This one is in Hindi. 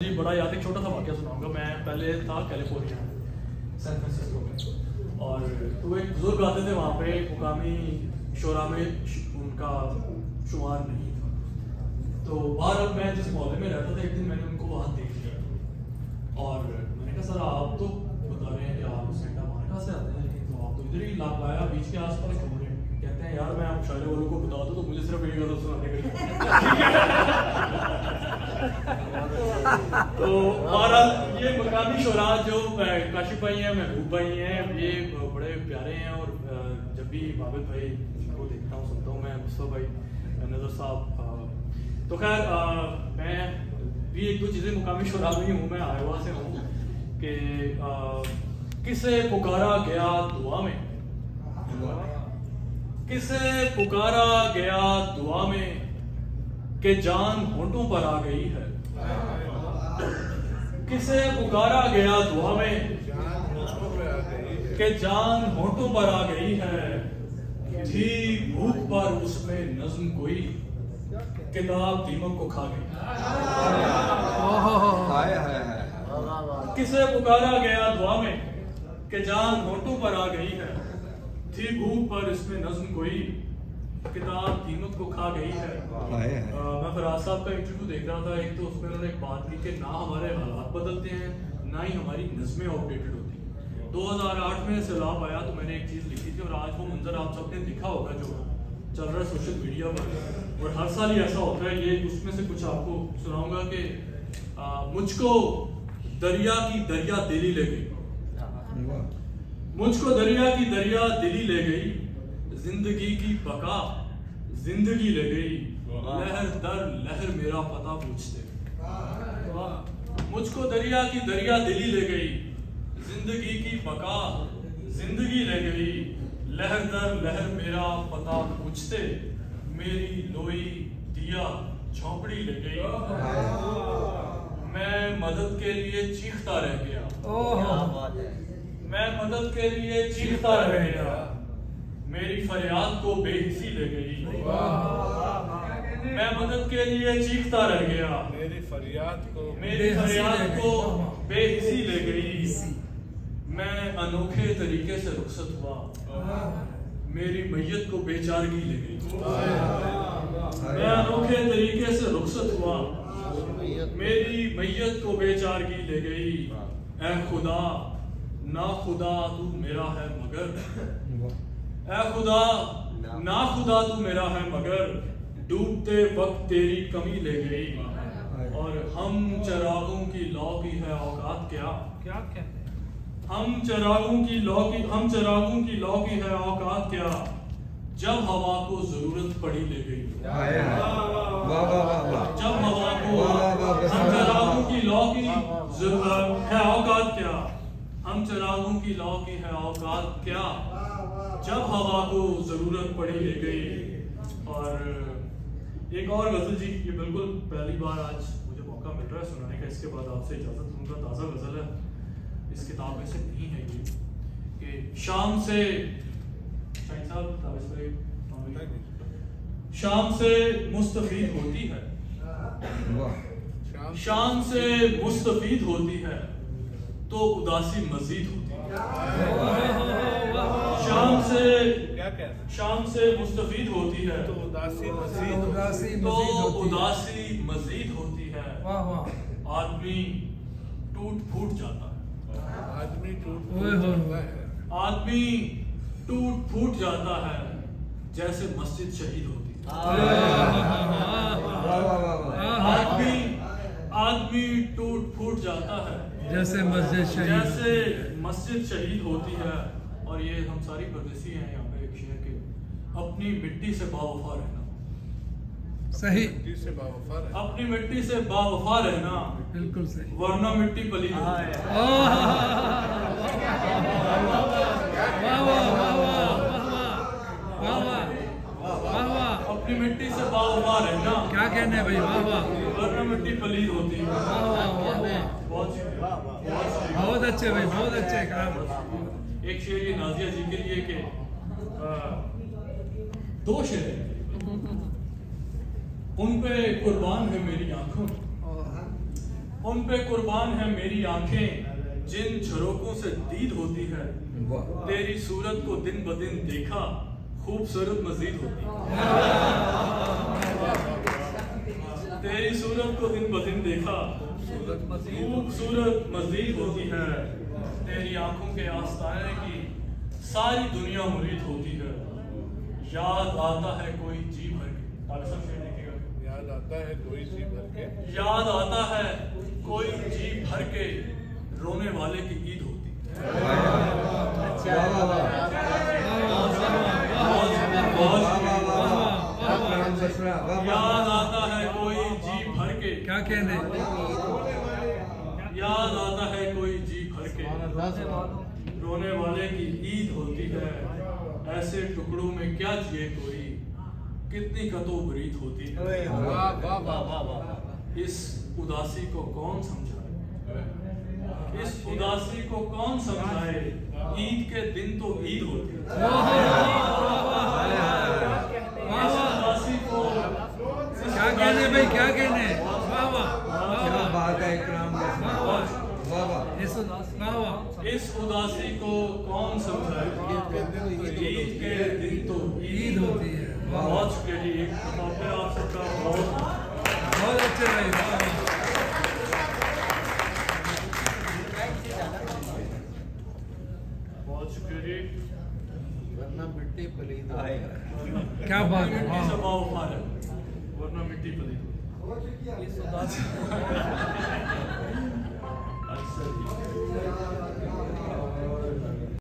जी बड़ा याद एक छोटा सा वाक़या सुनाऊंगा। मैं पहले था कैलिफोर्निया सैन फ्रांसिस्को में, और तो एक बुजुर्ग आते थे वहाँ पे, मुकामी शोरा में उनका शुमार नहीं था। तो बाहर मैं जिस मोहल्ले में रहता था, एक दिन मैंने उनको वहाँ देख लिया और मैंने कहा सर आप तो बता रहे हैं कि आप सेंटा मारे कहाँ से आते हैं, लेकिन तो आप तो इधर ही लाया बीच के आस पास घूम रहे हैं। कहते हैं यार मैं आप शायरे वालों को बता दूँ तो मुझे सिर्फ एक गज़ल सुनाने के लिए तो बहरहाल ये मकामी शोरा जो काशिफ भाई हैं, महबूब भाई हैं, ये बड़े प्यारे हैं। और जब भी बाबिल भाई को देखता हूँ सुनता हूँ, मैं मुस्तफा भाई, नज़र साहब, तो खैर मैं भी एक दो चीज़ें मुकामी शोरा में ही हूँ। मैं आयोवा से हूँ कि किसे पुकारा गया दुआ में, किसे पुकारा गया दुआ में कि जान होंठों पर आ गई है, किसे पुकारा गया दुआ में कि जान होंठों पर आ गई है। थी भूख पर उसमें नज्म कोई, किताब दीमक को खा गई। किसे पुकारा गया दुआ में कि जान होंठों पर आ गई है। थी भूख पर इसमें नज्म कोई, किताब दीमक को खा गई है। मैं फराज साहब का इंटरव्यू देख रहा था, एक तो उसमें उन्होंने एक बात की कि ना हमारे हालात बदलते हैं, ना ही हमारी नज़में अपडेटेड होती हैं। 2008 में सैलाब आया तो मैंने एक चीज़ लिखी थी, और आज वो मंजर आप सबने देखा होगा जो चल रहा है सोशल मीडिया पर, और हर साल ही ऐसा होता है। ये उसमें से कुछ आपको सुनाऊंगा कि मुझको दरिया की दरिया दिली ले गई, मुझको दरिया की दरिया दिली ले गई, जिंदगी की बका जिंदगी ले गई, लहर दर लहर मेरा पता पूछते। मुझको दरिया की दरिया दिली ले गई, जिंदगी की बका जिंदगी ले गई, लहर दर लहर मेरा पता पूछते। मेरी लोई दिया झोंपड़ी ले गई, मैं मदद के लिए चीखता रह गया, मैं मदद के लिए चीखता रह गया, मेरी फरियाद को बेहिसी ले गई, मैं मदद के लिए चीखता रह गया, मेरी फरियाद को बेहिसी ले गई, मैं अनोखे तरीके से रुखसत हुआ, मेरी मैयत को बेचारगी ले गई, मैं अनोखे तरीके से रुखसत हुआ, मेरी मैयत को बेचारगी ले गई। ऐ खुदा ना खुदा तू मेरा है मगर, ऐ खुदा ना खुदा तू मेरा है मगर, डूबते वक्त तेरी कमी ले गई। और हम चरागों की लौ की है औकात क्या, क्या कहते हैं, हम चरागों की लौ की है औकात क्या, जब हवा को जरूरत पड़ी ले गई, जब हवा को, हम चरागों की लौ की है औकात क्या, हम चरागों की लौ की है औकात क्या, जब हवा को जरूरत पड़ी ले गई। और एक और गजल जी, ये बिल्कुल पहली बार आज मुझे मौका मिल रहा है सुनाने का, इसके बाद आपसे इजाजत दूंगा। ताज़ा गजल है, इस किताब में से नहीं है ये, कि शाम से शाम से मुस्तफीद होती है, शाम से मुस्तफीद होती है तो उदासी मजीद होती है, शाम से मुस्तफीद होती है तो उदासी मजीद होती है। आदमी टूट फूट जाता है, आदमी टूट फूट जाता है जैसे मस्जिद शहीद होती है, आदमी टूट फूट जाता है जैसे मस्जिद शहीद होती है। और ये हम सारी परदेसी हैं यहाँ पे, एक शेर के, अपनी मिट्टी से बावफा रहना, सही, अपनी मिट्टी से बावफा रहना, बिल्कुल सही, वरना मिट्टी पली होती है। अपनी मिट्टी से बावफा रहना, क्या कहने भाई, वाह वाह, वरना मिट्टी पली होती है। बहुत अच्छे भाई, बहुत अच्छे काम। एक शेर ये नाजिया जी के लिए कि दो शेर उन पे कुर्बान है मेरी आंखों, उन पे कुर्बान है मेरी आंखें जिन झरोकों से दीद होती है। तेरी सूरत को दिन ब दिन देखा खूबसूरत मजीद होती है। तेरी सूरत को दिन ब दिन देखा खूबसूरत मजीद होती है। तेरी आंखों के आस्ताने की सारी दुनिया मुरीद होती है। याद आता है कोई जी भर के, याद आता है कोई जी भर के, याद आता है कोई जी भर के, रोने वाले की ईद होती है। याद आता है कोई जी भर के, क्या कहने, याद आता है कोई जी भर के, रोने वाले की ईद होती है। ऐसे टुकड़ों में क्या जिए कोई, कितनी कतोबरीत होती है। इस उदासी को कौन समझाए, इस उदासी को कौन समझाए, ईद के दिन तो ईद होती है। इस उदासी को क्या कहने भाई, क्या कहने, वाह वाह, इस उदासी को कौन समझाए, ईद के दिन तो ईद होती है। बहुत शुक्रिया जी, आप सबका बहुत अच्छे भाई, बहुत शुक्रिया जी। वरना मिट्टी पलीद आएगा। क्या बात है, मिट्टी से भाव खा रहे, वरना मिट्टी पलीद। इस उदासी